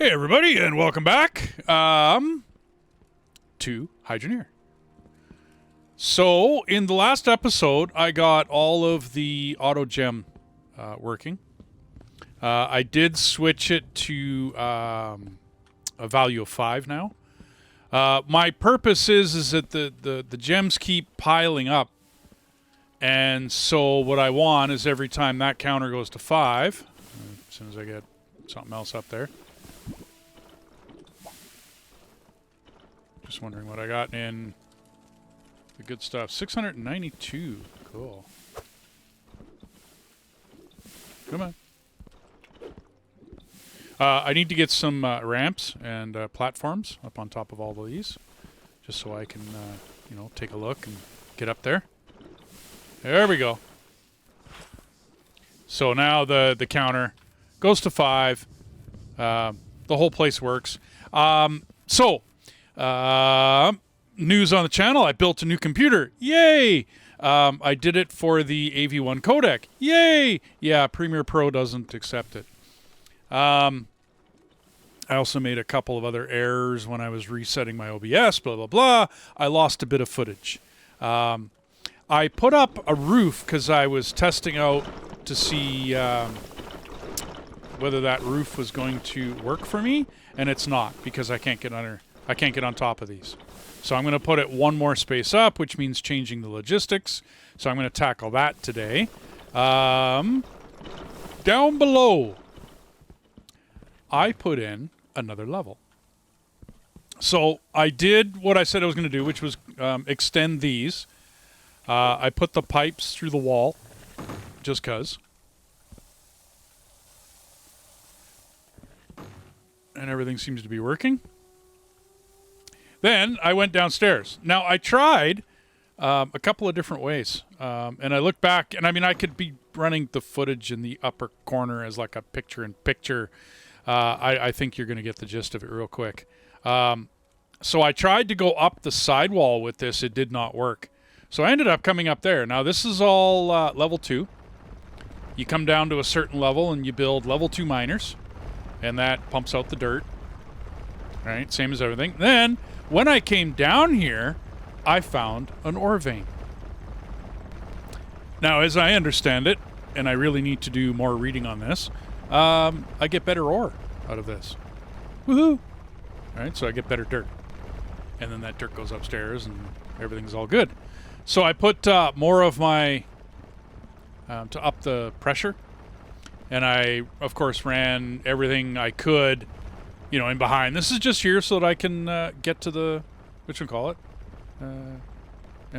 Hey everybody, and welcome back to Hydroneer. So, in the last episode, I got all of the auto gem working. I did switch it to a value of 5 now. My purpose is that the gems keep piling up, and so what I want is every time that counter goes to 5, as soon as I get something else up there. Just wondering what I got in the good stuff. 692. Cool. Come on. I need to get some ramps and platforms up on top of all of these, just so I can, take a look and get up there. There we go. So now the counter goes to 5. The whole place works. News on the channel, I built a new computer. Yay! I did it for the AV1 codec. Yay! Yeah, Premiere Pro doesn't accept it. I also made a couple of other errors when I was resetting my OBS, blah, blah, blah. I lost a bit of footage. I put up a roof because I was testing out to see whether that roof was going to work for me, and it's not because I can't get under. I can't get on top of these. So I'm going to put it one more space up, which means changing the logistics. So I'm going to tackle that today. Down below, I put in another level. So I did what I said I was going to do, which was extend these. I put the pipes through the wall, just because. And everything seems to be working. Then I went downstairs. Now, I tried a couple of different ways. And I looked back, and I mean, I could be running the footage in the upper corner as like a picture-in-picture. I think you're going to get the gist of it real quick. So I tried to go up the sidewall with this. It did not work. So I ended up coming up there. Now, this is all level 2. You come down to a certain level, and you build level 2 miners. And that pumps out the dirt. All right, same as everything. Then, when I came down here, I found an ore vein. Now, as I understand it, and I really need to do more reading on this, I get better ore out of this. Woohoo! All right, so I get better dirt. And then that dirt goes upstairs, and everything's all good. So I put more of my, to up the pressure. And I, of course, ran everything I could, in behind. This is just here so that I can get to the, and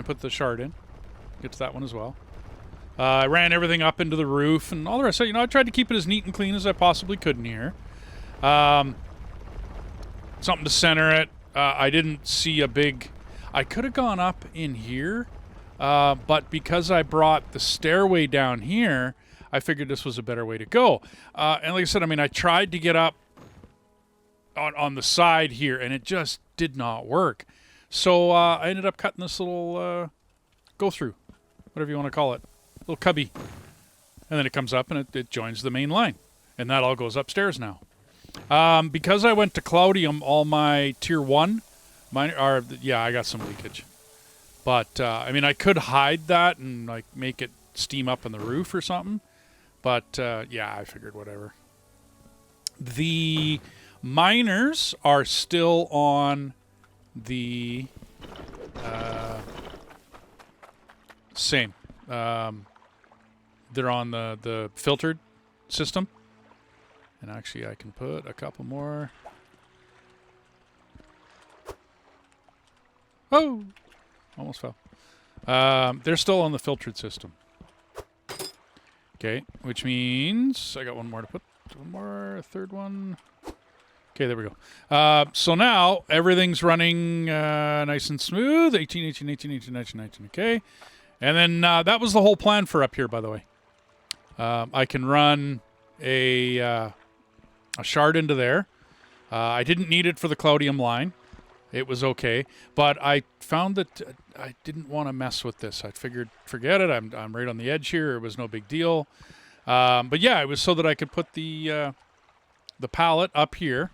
put the shard in. Get to that one as well. I ran everything up into the roof and all the rest. I tried to keep it as neat and clean as I possibly could in here. Something to center it. I didn't see a big... I could have gone up in here, but because I brought the stairway down here, I figured this was a better way to go. And like I said, I tried to get up on the side here, and it just did not work. So I ended up cutting this little go-through, whatever you want to call it, little cubby. And then it comes up, and it joins the main line. And that all goes upstairs now. Because I went to Cloudium, all my Tier 1, I got some leakage. But, I could hide that and make it steam up on the roof or something. But, I figured whatever. The miners are still on the same. They're on the filtered system. And actually, I can put a couple more. Oh! Almost fell. They're still on the filtered system. Okay, which means I got one more to put. One more, third one. Okay, there we go. So now everything's running nice and smooth. 18, 18, 18, 18, 19, 19. Okay. And then that was the whole plan for up here, by the way. I can run a shard into there. I didn't need it for the Cloudium line. It was okay. But I found that I didn't want to mess with this. I figured, forget it. I'm right on the edge here. It was no big deal. But yeah, it was so that I could put the pallet up here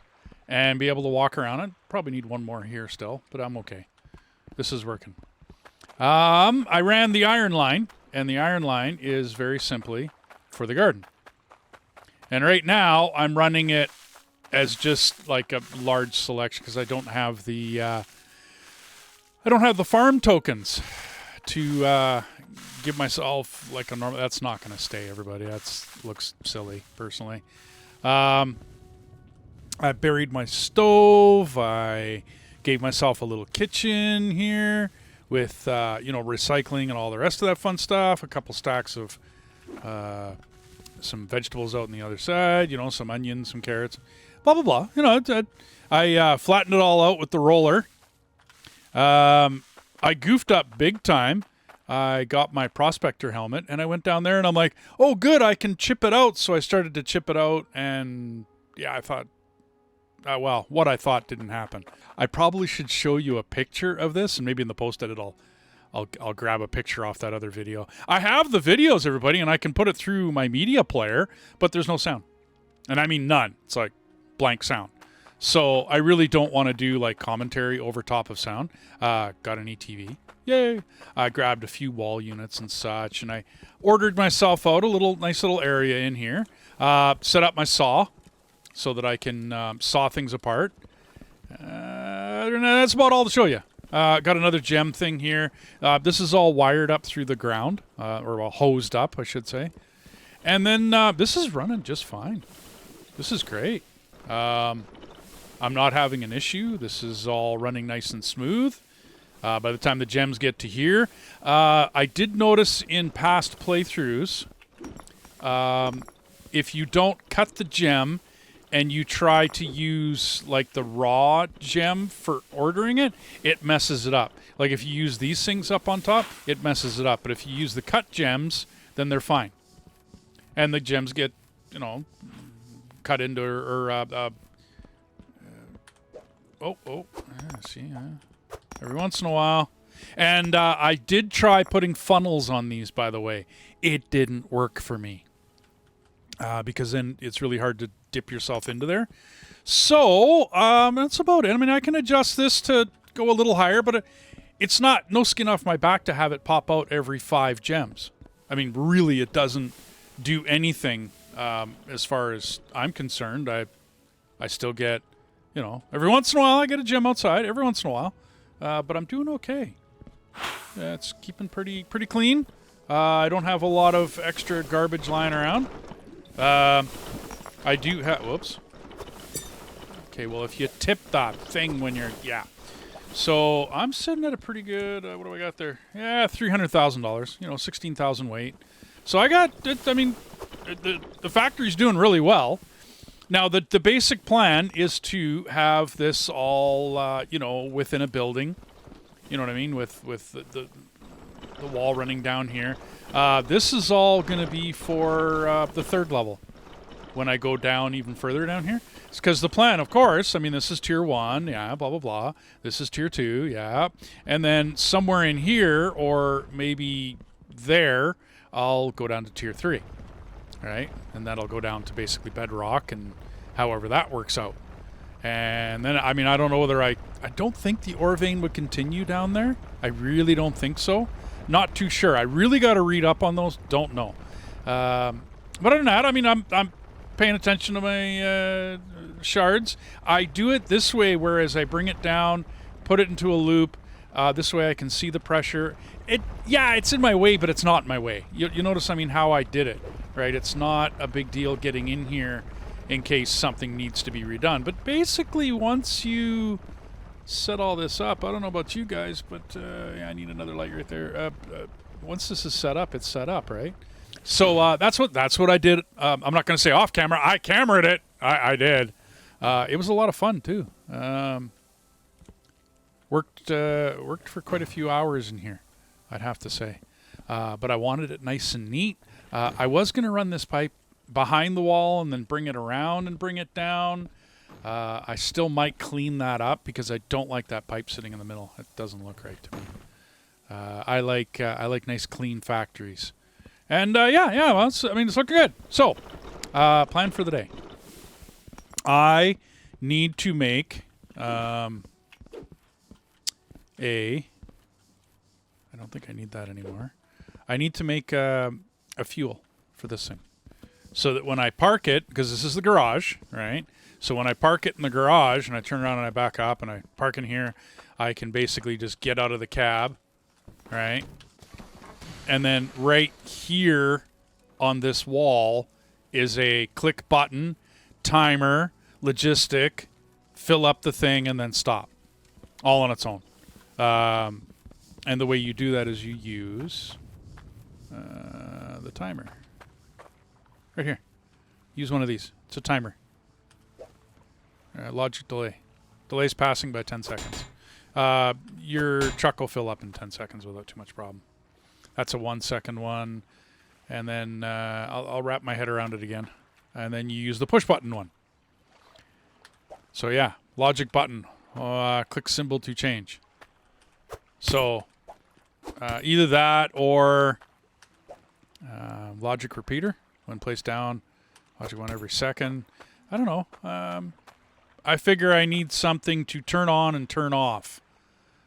and be able to walk around. I probably need one more here still, but I'm okay. This is working. I ran the iron line, and the iron line is very simply for the garden. And right now, I'm running it as just like a large selection because I don't have the farm tokens to give myself like a normal. That's not going to stay, everybody. That looks silly, personally. I buried my stove. I gave myself a little kitchen here with recycling and all the rest of that fun stuff. A couple stacks of some vegetables out on the other side, some onions, some carrots, blah, blah, blah. I flattened it all out with the roller. I goofed up big time. I got my prospector helmet, and I went down there, and I'm like, oh, good, I can chip it out. So I started to chip it out, and, yeah, I thought, what I thought didn't happen. I probably should show you a picture of this, and maybe in the post-edit I'll grab a picture off that other video. I have the videos, everybody, and I can put it through my media player, but there's no sound. And I mean none. It's like blank sound. So I really don't want to do like commentary over top of sound. Got an ETV. Yay. I grabbed a few wall units and such, and I ordered myself out a nice little area in here. Set up my saw so that I can saw things apart. That's about all to show you. Got another gem thing here. This is all wired up through the ground, or hosed up, I should say. And then this is running just fine. This is great. I'm not having an issue. This is all running nice and smooth. By the time the gems get to here, I did notice in past playthroughs, if you don't cut the gem and you try to use like the raw gem for ordering it, it messes it up. Like if you use these things up on top, it messes it up. But if you use the cut gems, then they're fine. And the gems get, cut into every once in a while. And I did try putting funnels on these, by the way. It didn't work for me. Because then it's really hard to dip yourself into there. So, that's about it. I mean, I can adjust this to go a little higher, but it's no skin off my back to have it pop out every 5 gems. I mean, really, it doesn't do anything as far as I'm concerned. I still get, every once in a while I get a gem outside, every once in a while. But I'm doing okay. It's keeping pretty clean. I don't have a lot of extra garbage lying around. I do have... Whoops. Okay, well, if you tip that thing when you're... Yeah. So, I'm sitting at a pretty good... what do I got there? Yeah, $300,000. 16,000 weight. So, I got... I mean, the factory's doing really well. Now, the basic plan is to have this all, within a building. You know what I mean? With the wall running down here. This is all going to be for the 3rd level. When I go down even further down here. It's because the plan, of course, I mean, this is tier 1, yeah, blah, blah, blah. This is tier 2, yeah. And then somewhere in here, or maybe there, I'll go down to tier 3. Right? And that'll go down to basically bedrock and however that works out. And then, I mean, I don't know whether I don't think the ore vein would continue down there. I really don't think so. Not too sure. I really got to read up on those. Don't know. But other than that, I mean, I'm paying attention to my shards. I do it this way, whereas I bring it down, put it into a loop. This way I can see the pressure. It's in my way, but it's not in my way. You notice, I mean, how I did it, right? It's not a big deal getting in here in case something needs to be redone. But basically, once you set all this up, I don't know about you guys, but I need another light right there. Once this is set up, it's set up, right? So that's what I did. I'm not going to say off camera. I cameraed it. I did. It was a lot of fun too. Worked for quite a few hours in here, I'd have to say. But I wanted it nice and neat. I was going to run this pipe behind the wall and then bring it around and bring it down. I still might clean that up because I don't like that pipe sitting in the middle. It doesn't look right to me. I like nice clean factories. And well, it's looking good. So, plan for the day. I need to make I don't think I need that anymore. I need to make a fuel for this thing. So that when I park it, because this is the garage, right? So when I park it in the garage and I turn around and I back up and I park in here, I can basically just get out of the cab, right? And then right here on this wall is a click button, timer, logistic, fill up the thing, and then stop. All on its own. And the way you do that is you use the timer. Right here. Use one of these. It's a timer. Logic delay. Delay's passing by 10 seconds. Your truck will fill up in 10 seconds without too much problem. That's a 1 second one. And then I'll wrap my head around it again. And then you use the push button one. So yeah, logic button. Click symbol to change. So either that or logic repeater. When placed down, logic 1 every second. I don't know. I figure I need something to turn on and turn off.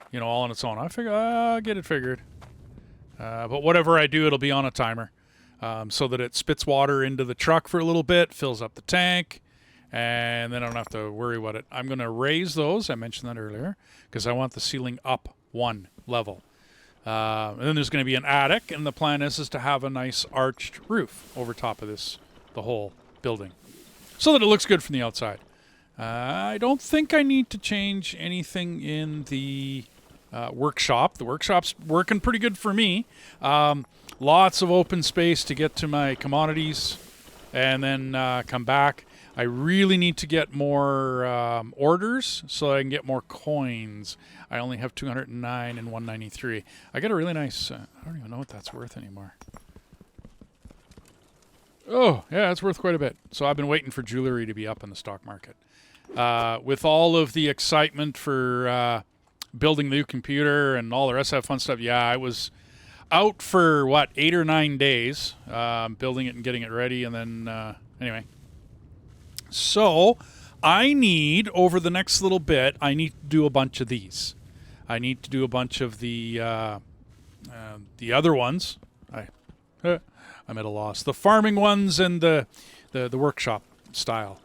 You know, all on its own. I figure I'll get it figured. But whatever I do, it'll be on a timer. So that it spits water into the truck for a little bit, fills up the tank, and then I don't have to worry about it. I'm going to raise those. I mentioned that earlier because I want the ceiling up 1 level. And then there's going to be an attic, and the plan is to have a nice arched roof over top of the whole building, so that it looks good from the outside. I don't think I need to change anything in the workshop. The workshop's working pretty good for me. Lots of open space to get to my commodities and then come back. I really need to get more orders so I can get more coins. I only have 209 and 193. I got a really nice... I don't even know what that's worth anymore. Oh, yeah, it's worth quite a bit. So I've been waiting for jewelry to be up in the stock market. With all of the excitement for building the new computer and all the rest of that fun stuff, yeah, I was out for, 8 or 9 days building it and getting it ready. And then, anyway. So I need, over the next little bit, I need to do a bunch of these. I need to do a bunch of the other ones. I'm at a loss. The farming ones and the workshop style,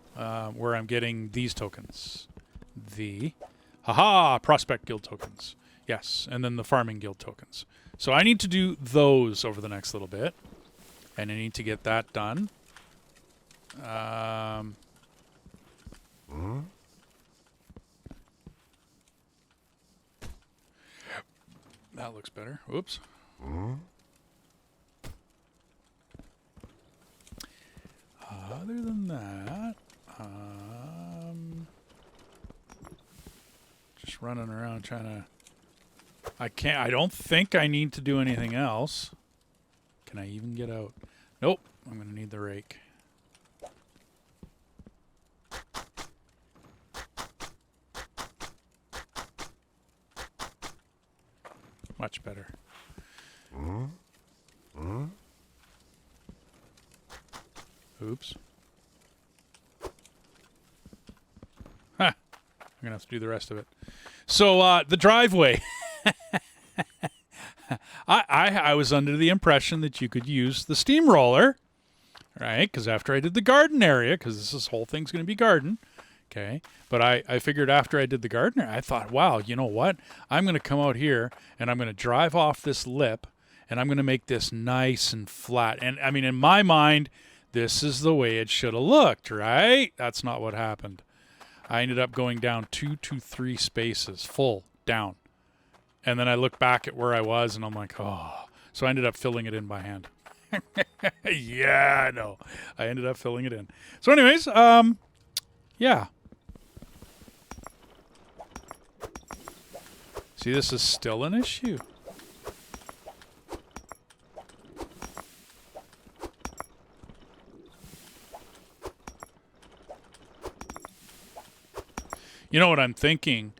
where I'm getting these tokens. The Prospect Guild tokens. Yes, and then the Farming Guild tokens. So I need to do those over the next little bit, and I need to get that done. That looks better. Oops. Other than that, just running around trying to... I don't think I need to do anything else. Can I even get out? Nope. I'm going to need the rake. Much better. Oops. I'm going to have to do the rest of it. So, the driveway. I was under the impression that you could use the steamroller, right? Because after I did the garden area, because this whole thing's going to be garden, okay? But I figured after I did the garden area, I thought, wow, you know what? I'm going to come out here, and I'm going to drive off this lip, and I'm going to make this nice and flat. And, I mean, in my mind, this is the way it should have looked, right? That's not what happened. I ended up going down 2 to 3 spaces, full, down. And then I look back at where I was, and I'm like, oh. So I ended up filling it in by hand. Yeah, I know. I ended up filling it in. So anyways, yeah. See, this is still an issue. You know what I'm thinking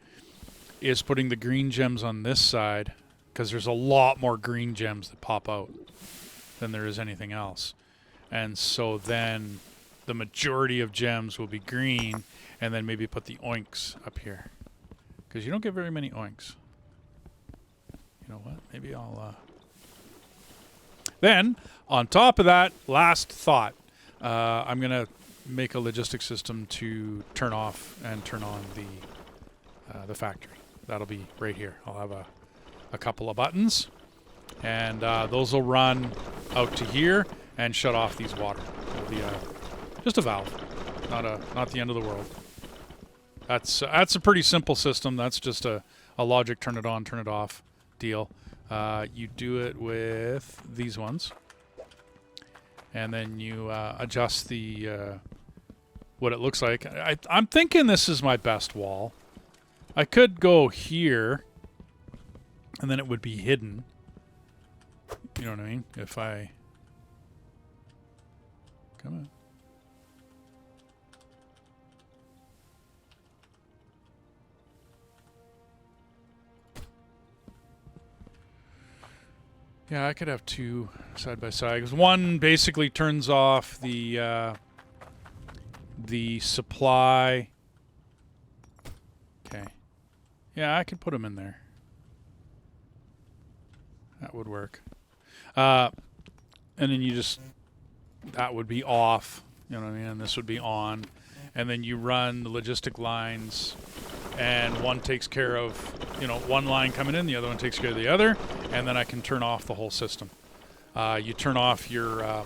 is putting the green gems on this side, because there's a lot more green gems that pop out than there is anything else. And so then the majority of gems will be green, and then maybe put the oinks up here. Because you don't get very many oinks. You know what? Maybe I'll... Then, on top of that, last thought. I'm going to make a logistics system to turn off and turn on the factory. That'll be right here. I'll have a couple of buttons, and those will run out to here and shut off these water. It'll be just a valve, not the end of the world. That's a pretty simple system. That's just a logic turn it on, turn it off deal. You do it with these ones, and then you adjust the what it looks like. I'm thinking this is my best wall. I could go here, and then it would be hidden. You know what I mean? If I... Come on. Yeah, I could have two side by side. 'Cause one basically turns off the supply. Okay. Yeah, I could put them in there. That would work. And then you just... That would be off. You know what I mean? And this would be on. And then you run the logistic lines, and one takes care of, you know, one line coming in, the other one takes care of the other, and then I can turn off the whole system. You turn off your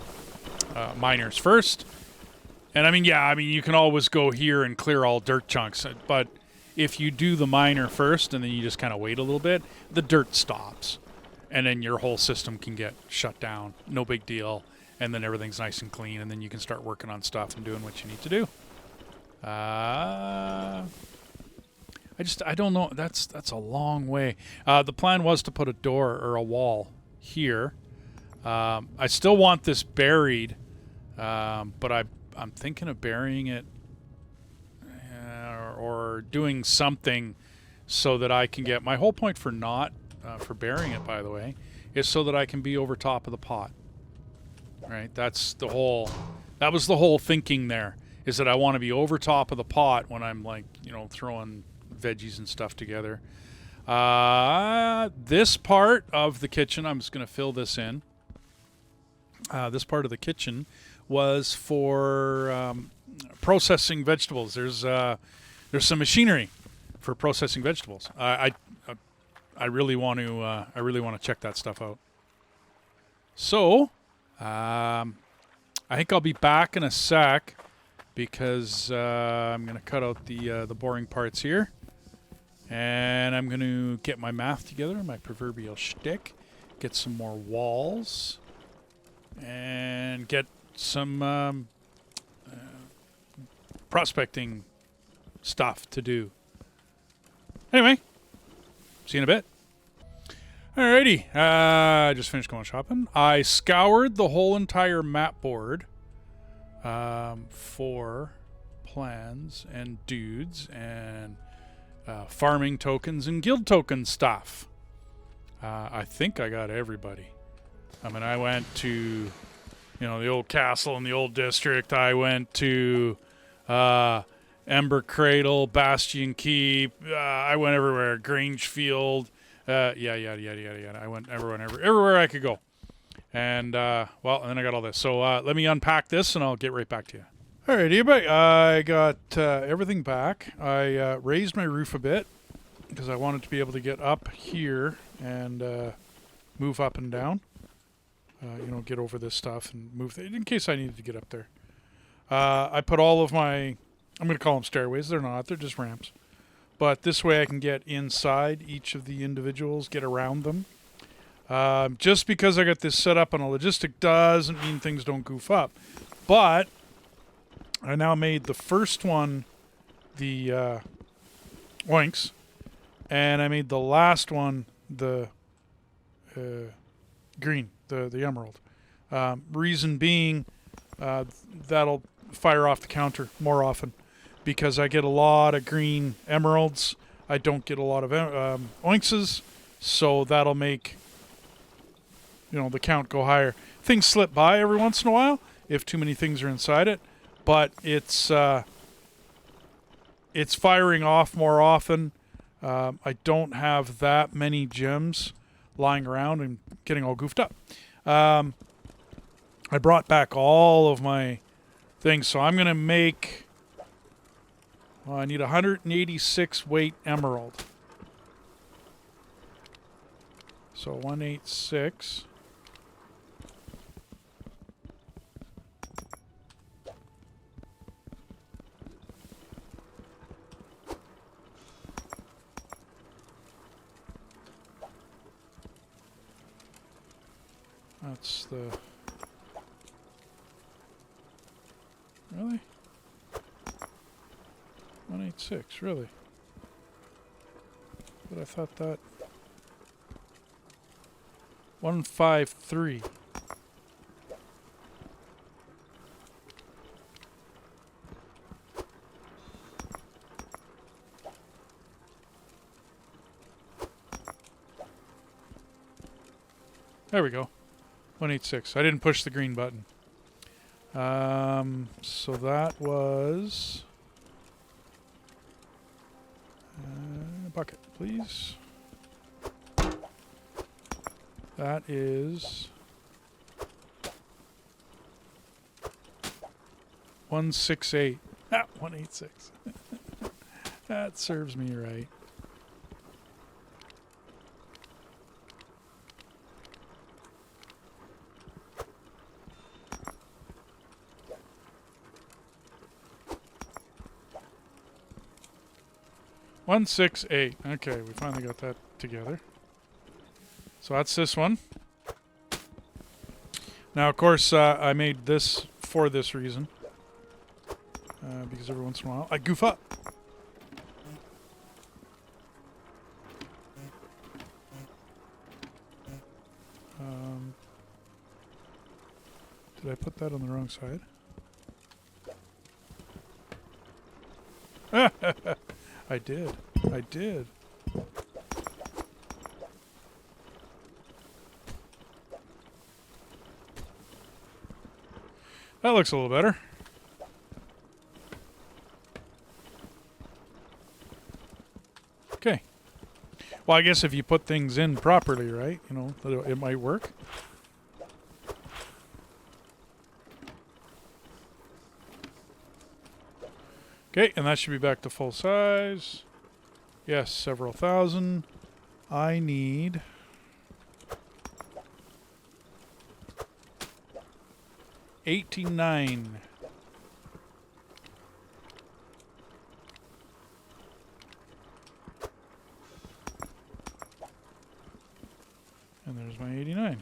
miners first, and I mean, yeah, I mean, you can always go here and clear all dirt chunks, but if you do the miner first and then you just kind of wait a little bit, the dirt stops, and then your whole system can get shut down. No big deal, and then everything's nice and clean, and then you can start working on stuff and doing what you need to do. I don't know. That's a long way. The plan was to put a door or a wall here. I still want this buried, but I'm thinking of burying it or doing something so that I can get... My whole point for not for burying it, by the way, is so that I can be over top of the pot. Right? That's the whole... That was the whole thinking there. Is that I want to be over top of the pot when I'm, like, you know, throwing veggies and stuff together. This part of the kitchen, I'm just going to fill this in. This part of the kitchen was for processing vegetables. There's some machinery for processing vegetables. I really want to check that stuff out. So, I think I'll be back in a sec, because I'm going to cut out the boring parts here, and I'm going to get my math together, my proverbial shtick, get some more walls, and get some prospecting stuff to do. Anyway, see you in a bit. Alrighty, I just finished going shopping. I scoured the whole entire map board for plans and dudes and farming tokens and guild token stuff. I think I got everybody. I mean, I went to, you know, the old castle in the old district. I went to Ember Cradle, Bastion Keep. I went everywhere. Grange Field. Yeah. I went everywhere I could go. And, well, and then I got all this. So let me unpack this, and I'll get right back to you. All right, everybody. I got everything back. I raised my roof a bit because I wanted to be able to get up here and move up and down. You know, get over this stuff and move in case I needed to get up there. I put all of my... I'm going to call them stairways. They're not. They're just ramps. But this way I can get inside each of the individuals, get around them. Just because I got this set up on a logistic doesn't mean things don't goof up. But I now made the first one the oinks, and I made the last one the green, the emerald. Reason being, that'll fire off the counter more often because I get a lot of green emeralds. I don't get a lot of oinkses, so that'll make, you know, the count go higher. Things slip by every once in a while if too many things are inside it, but it's firing off more often. I don't have that many gems lying around and getting all goofed up. I brought back all of my things, so I'm going to make... Well, I need 186 weight emerald. So 186. That's the... Really? 186, really? But I thought that... 153. There we go. 186. I didn't push the green button. So that was... bucket, please. That is 168. Ah, 186. That serves me right. One, 6, 8. Okay, we finally got that together. So that's this one. Now, of course, I made this for this reason. Because every once in a while, I goof up. Did I put that on the wrong side? I did. I did. That looks a little better. Okay. Well, I guess if you put things in properly, right? You know, it might work. Okay, and that should be back to full size. Yes, several thousand. I need... $89. And there's my 89.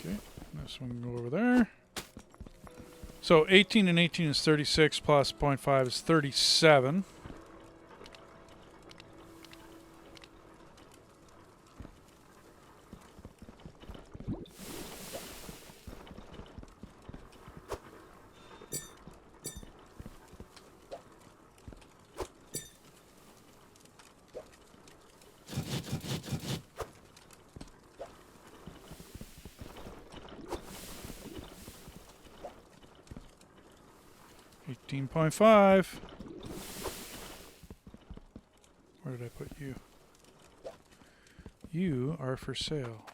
Okay, this one can go over there. So 18 and 18 is 36 plus 0.5 is 37. $18.5. Where did I put you? You are for sale.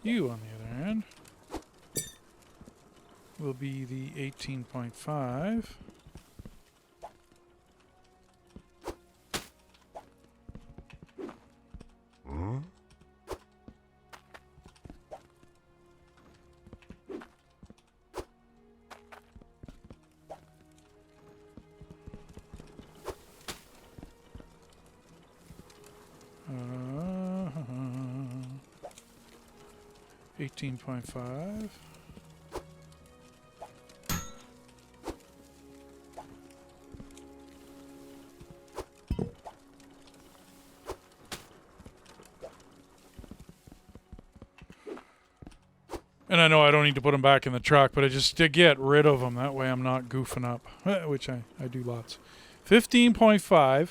You, on the other hand, will be the 18.5. $18.5. And I know I don't need to put them back in the truck, but I just to get rid of them. That way I'm not goofing up, which I do lots. 15.5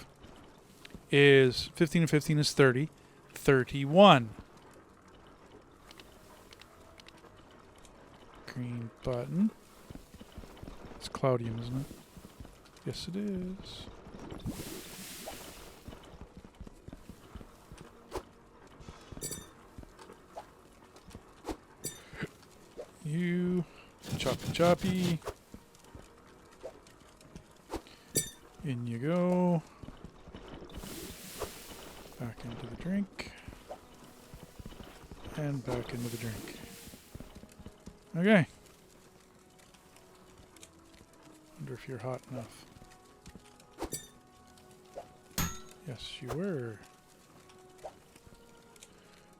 is 15 and 15 is 30. 31. Green button. It's cloudium, isn't it? Yes, it is. You choppy. In you go. Back into the drink. And back into the drink. Okay. Wonder if you're hot enough. Yes, you were.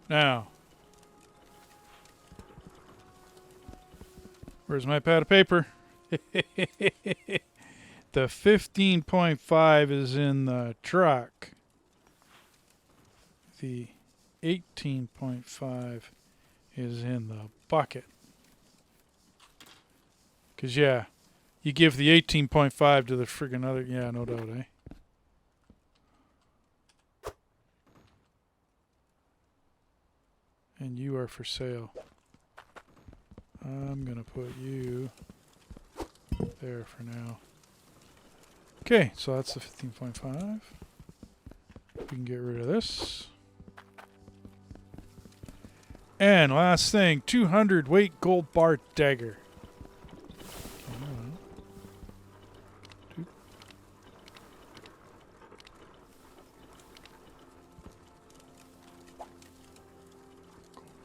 Now. Where's my pad of paper? The 15.5 is in the truck. The 18.5 is in the bucket. Because, yeah, you give the 18.5 to the friggin' other... Yeah, no doubt, eh? And you are for sale. I'm going to put you there for now. Okay, so that's the 15.5. We can get rid of this. And last thing, 200 weight gold bar dagger. Gold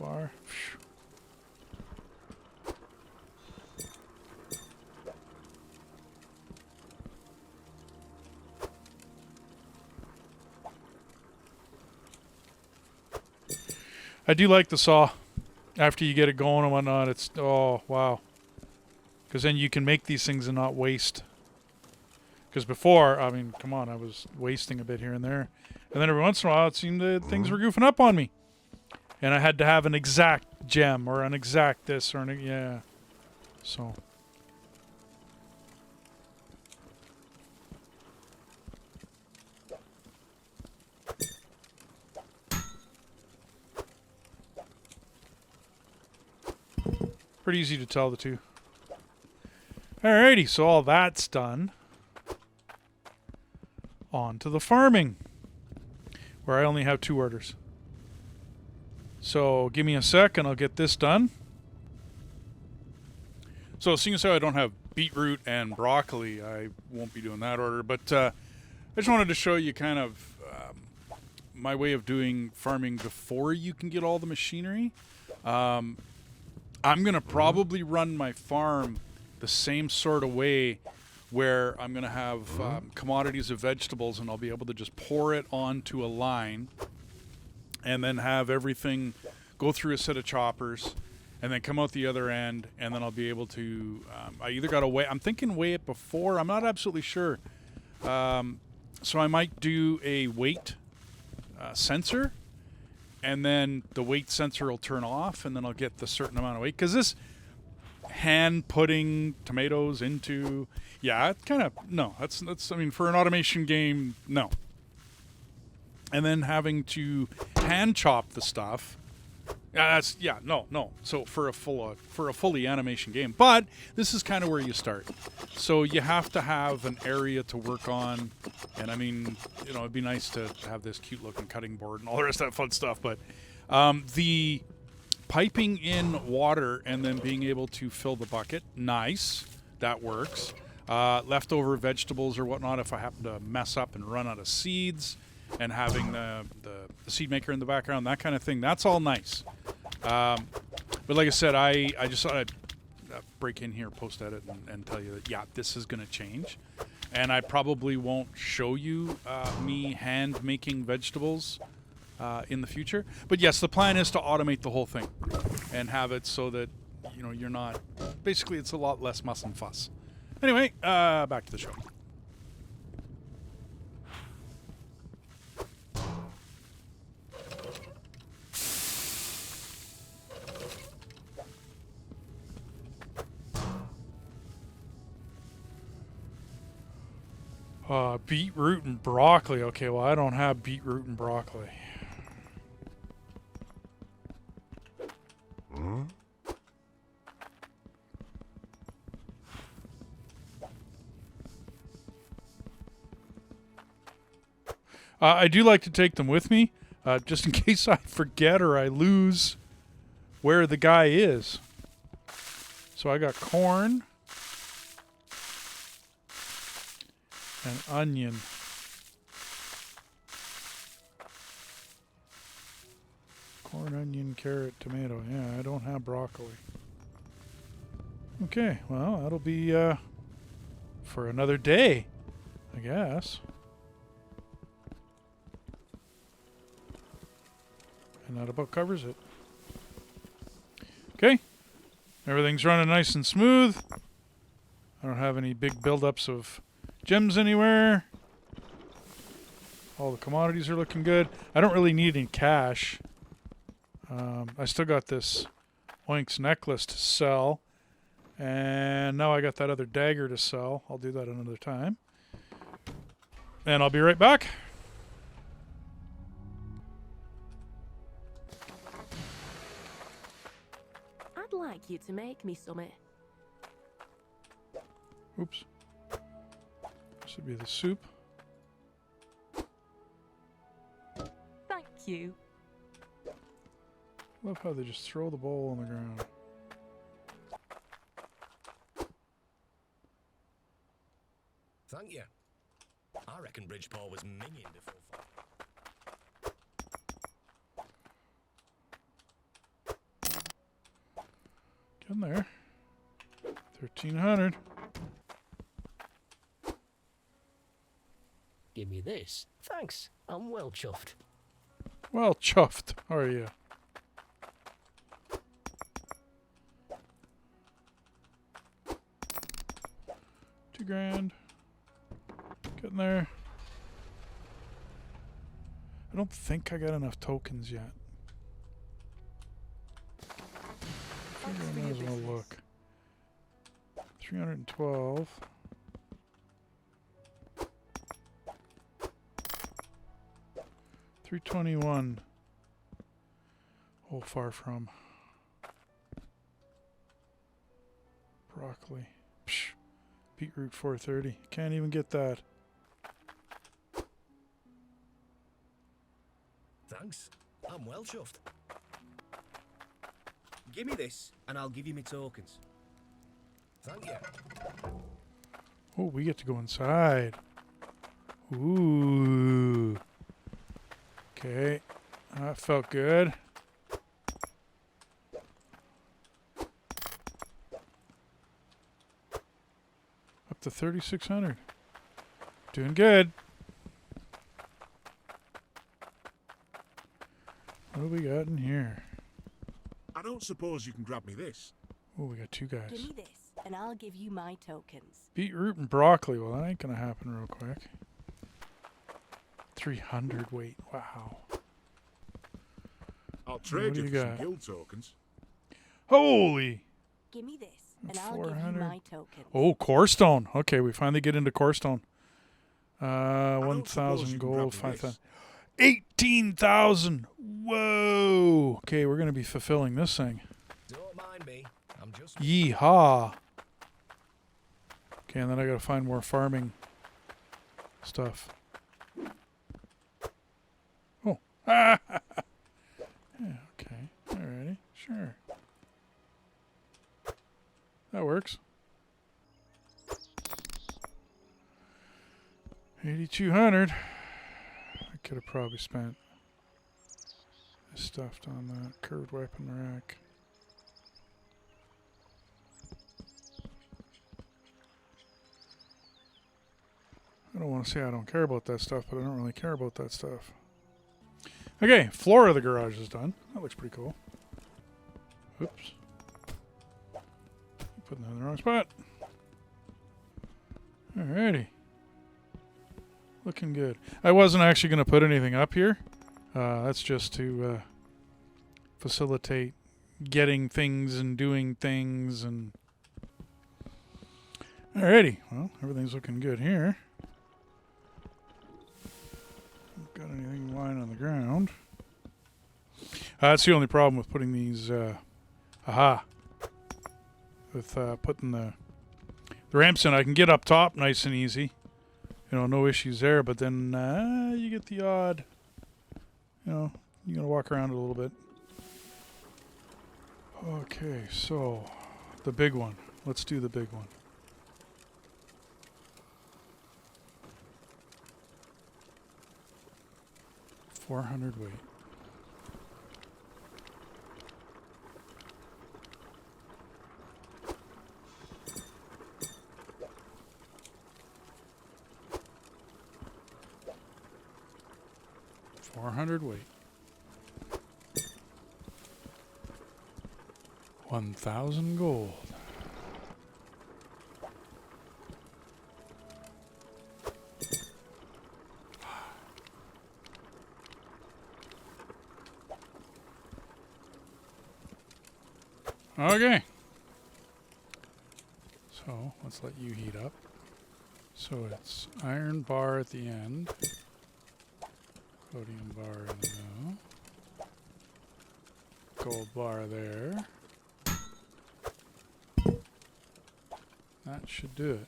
bar. I do like the saw. After you get it going and whatnot, it's... Oh, wow. Because then you can make these things and not waste. Because before, I mean, come on, I was wasting a bit here and there. And then every once in a while, it seemed that things were goofing up on me. And I had to have an exact gem or an exact this or an... Yeah. So... Pretty easy to tell the two. Alrighty, so all that's done. On to the farming, where I only have 2 orders. So give me a sec and I'll get this done. So seeing as how I don't have beetroot and broccoli, I won't be doing that order. But I just wanted to show you kind of my way of doing farming before you can get all the machinery. I'm going to probably run my farm the same sort of way where I'm going to have commodities of vegetables and I'll be able to just pour it onto a line and then have everything go through a set of choppers and then come out the other end, and then I'll be able to... I either got to weigh... I'm thinking weigh it before. I'm not absolutely sure. So I might do a weight sensor, and then the weight sensor will turn off, and then I'll get the certain amount of weight. Because this hand putting tomatoes into... Yeah, it kind of... No, that's... I mean, for an automation game, no. And then having to hand chop the stuff... that's... Yeah, no. So for a fully animation game. But this is kind of where you start. So you have to have an area to work on. And I mean, you know, it'd be nice to have this cute looking cutting board and all the rest of that fun stuff. But the piping in water and then being able to fill the bucket, nice. That works. Leftover vegetables or whatnot, if I happen to mess up and run out of seeds, and having the seed maker in the background, that kind of thing, that's all nice. But like I said, I just thought I'd break in here, post edit, and tell you that, yeah, this is going to change. And I probably won't show you me hand making vegetables in the future. But yes, the plan is to automate the whole thing and have it so that, you know, you're not... Basically, it's a lot less muss and fuss. Anyway, back to the show. Beetroot and broccoli. Okay, well, I don't have beetroot and broccoli. I do like to take them with me, just in case I forget or I lose where the guy is. So I got corn and onion. Corn, onion, carrot, tomato. Yeah, I don't have broccoli. Okay, well, that'll be for another day, I guess. And that about covers it. Okay. Everything's running nice and smooth. I don't have any big buildups of gems anywhere. All the commodities are looking good. I don't really need any cash. I still got this Oinks necklace to sell. And now I got that other dagger to sell. I'll do that another time. And I'll be right back. I'd like you to make me something. Oops. This would be the soup. Thank you. Love how they just throw the bowl on the ground. Thank you. I reckon Bridgeport was minging before. Get in there. 1,300. Give me this. Thanks. I'm well chuffed. Well chuffed. How are you? $2,000. Getting there. I don't think I got enough tokens yet. I might as well look. 312. $321. Oh, far from. Broccoli. Psh. Beetroot 430. Can't even get that. Thanks. I'm well chuffed. Give me this, and I'll give you my tokens. Thank you. Oh, we get to go inside. Ooh. Okay. That felt good. Up to 3,600. Doing good. What do we got in here? I don't suppose you can grab me this. Oh, we got two guys. Give me this, and I'll give you my tokens. Beetroot and broccoli. Well, that ain't gonna happen real quick. 300 weight. Wow. I'll trade do you you for some got? guild tokens. Holy! Give me this, and I'll give you 400. my tokens. Oh, core stone. Okay, we finally get into core stone. don't suppose 1,000 you can gold, grab me 5,000. this. 18,000! Whoa! Okay, we're gonna be fulfilling this thing. Don't mind me. I'm just. Yeehaw! Okay, and then I gotta find more farming stuff. Oh. Yeah, okay. Alrighty. Sure. That works. 8,200. I could have probably spent this stuff on that curved weapon rack. I don't want to say I don't care about that stuff, but I don't really care about that stuff. Okay, floor of the garage is done. That looks pretty cool. Oops. Putting that in the wrong spot. Alrighty. Looking good. I wasn't actually going to put anything up here. That's just to facilitate getting things and doing things. And alrighty. Well, everything's looking good here. got anything lying on the ground. That's the only problem with putting these, with putting the ramps in. I can get up top nice and easy. You know, no issues there, but then you get the odd, you know, you gotta walk around it a little bit. Okay, so the big one. Let's do the big one. $400 weight. $400 weight. 1,000 gold. Okay. So let's let you heat up. So it's iron bar at the end. Podium bar in the middle. Gold bar there. That should do it.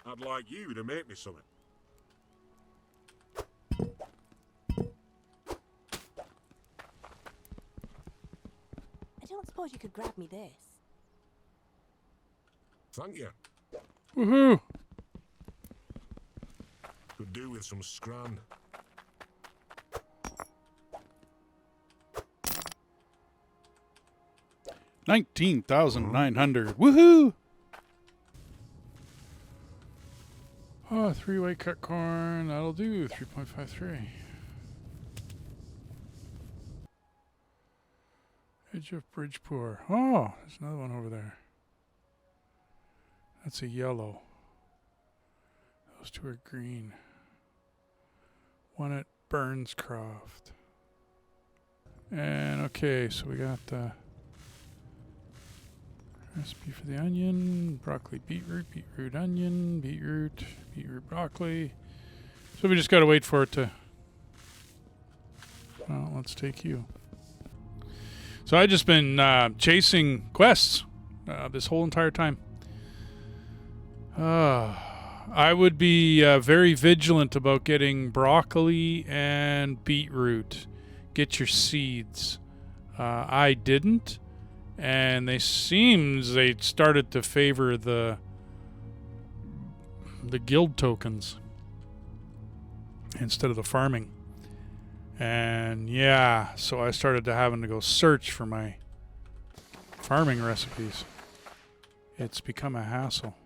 I'd like you to make me something. I don't suppose you could grab me this. Thank you. Woohoo! Could do with some scran. $19,900. Woohoo! Oh, 3-way cut corn. That'll do. 3.53. Edge of Bridgeport. Oh, there's another one over there. That's a yellow. Those two are green. One at Burnscroft. And okay, so we got recipe for the onion, broccoli, beetroot, beetroot, onion, beetroot, beetroot, broccoli. So we just got to wait for it to... Well, let's take you. So I've just been chasing quests this whole entire time. I would be very vigilant about getting broccoli and beetroot. Get your seeds. I didn't. And they started to favor the guild tokens instead of the farming. And yeah, so I started having to go search for my farming recipes. It's become a hassle.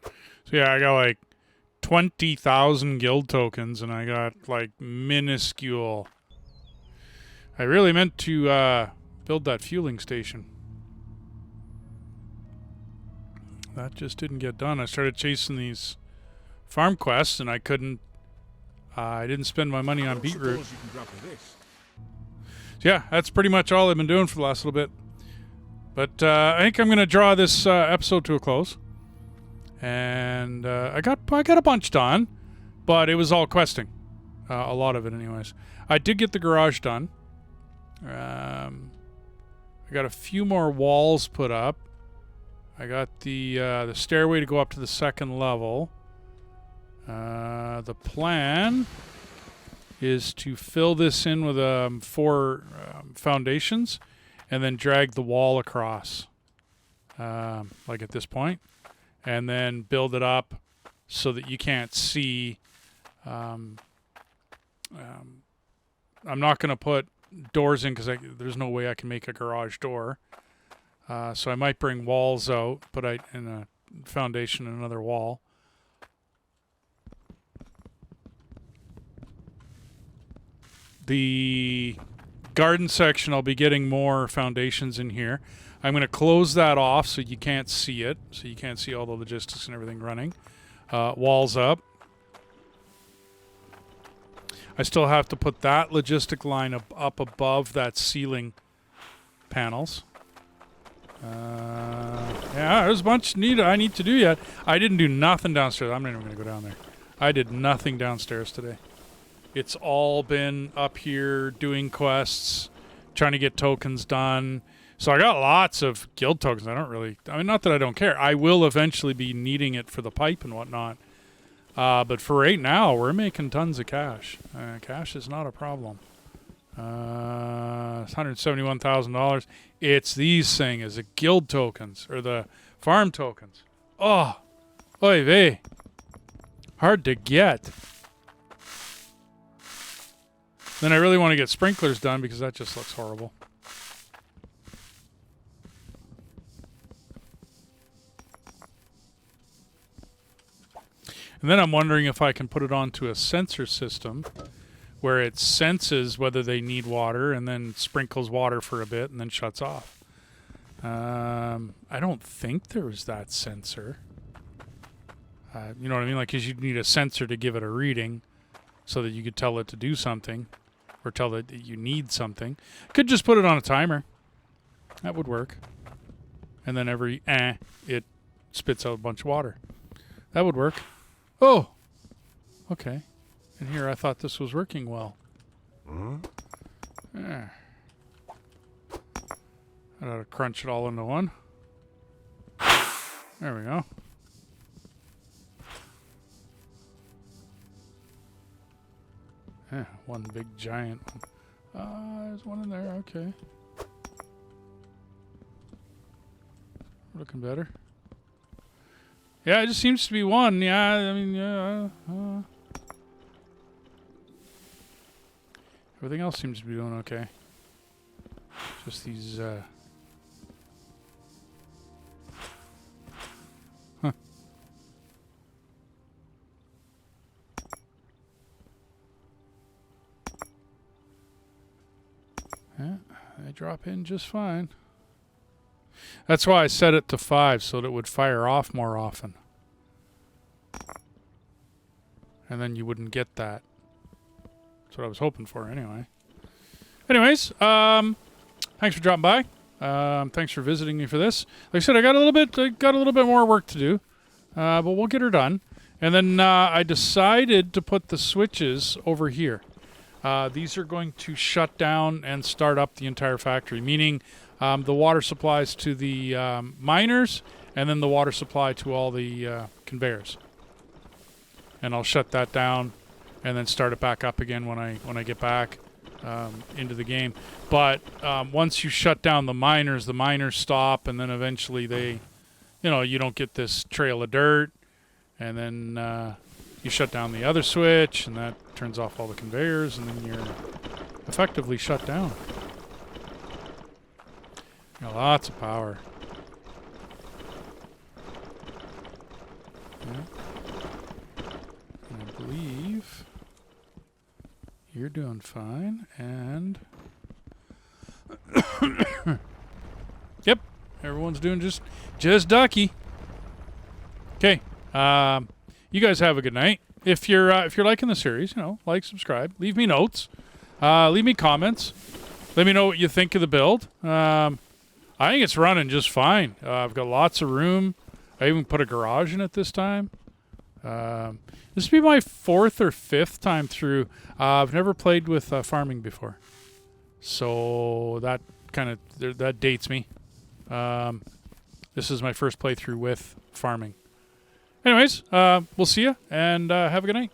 So yeah, I got like 20,000 guild tokens and I got like minuscule. I really meant to build that fueling station. That just didn't get done. I started chasing these farm quests and I couldn't. I didn't spend my money on beetroot. So yeah, that's pretty much all I've been doing for the last little bit. But I think I'm going to draw this episode to a close. And I got a bunch done, but it was all questing. A lot of it anyways. I did get the garage done. I got a few more walls put up. I got the stairway to go up to the second level. The plan is to fill this in with 4 foundations and then drag the wall across, like at this point, and then build it up so that you can't see. I'm not going to put doors in because there's no way I can make a garage door. So I might bring walls out, put in a foundation and another wall. The garden section, I'll be getting more foundations in here. I'm going to close that off so you can't see it, so you can't see all the logistics and everything running. Walls up. I still have to put that logistic line up above that ceiling panels. Yeah, there's a bunch I need to do yet. I didn't do nothing downstairs. I'm not even going to go down there. I did nothing downstairs today. It's all been up here doing quests, trying to get tokens done. So I got lots of guild tokens. I mean, not that I don't care. I will eventually be needing it for the pipe and whatnot. But for right now, we're making tons of cash. Cash is not a problem. $171,000. It's these things, the guild tokens or the farm tokens. Oh, oy vey. Hard to get. Then I really want to get sprinklers done because that just looks horrible. And then I'm wondering if I can put it onto a sensor system where it senses whether they need water and then sprinkles water for a bit and then shuts off. I don't think there was that sensor. You know what I mean? Like, because you'd need a sensor to give it a reading so that you could tell it to do something or tell it that you need something. Could just put it on a timer. That would work. And then every it spits out a bunch of water. That would work. Oh! Okay. And here I thought this was working well. Yeah. I ought to crunch it all into one. There we go. Yeah, one big giant one. There's one in there. Okay. Looking better. Yeah, it just seems to be one. Yeah, I mean, yeah. Everything else seems to be doing okay. Just these, Yeah, they drop in just fine. That's why I set it to 5 so that it would fire off more often. And then you wouldn't get that. That's what I was hoping for anyway. Anyways, thanks for dropping by. Thanks for visiting me for this. Like I said, I got a little bit more work to do. But we'll get her done. And then I decided to put the switches over here. These are going to shut down and start up the entire factory, meaning the water supplies to the miners and then the water supply to all the conveyors. And I'll shut that down and then start it back up again when I get back into the game. But once you shut down the miners stop, and then eventually they, you don't get this trail of dirt, and then you shut down the other switch, and that turns off all the conveyors, and then you're effectively shut down. Lots of power. Yeah. And I believe you're doing fine, and yep, everyone's doing just ducky. Okay, you guys have a good night. If you're liking the series, like, subscribe, leave me notes, leave me comments, let me know what you think of the build. I think it's running just fine. I've got lots of room. I even put a garage in it this time. This will be my 4th or 5th time through. I've never played with farming before, so that that dates me. This is my first playthrough with farming. Anyways, we'll see you, and have a good night.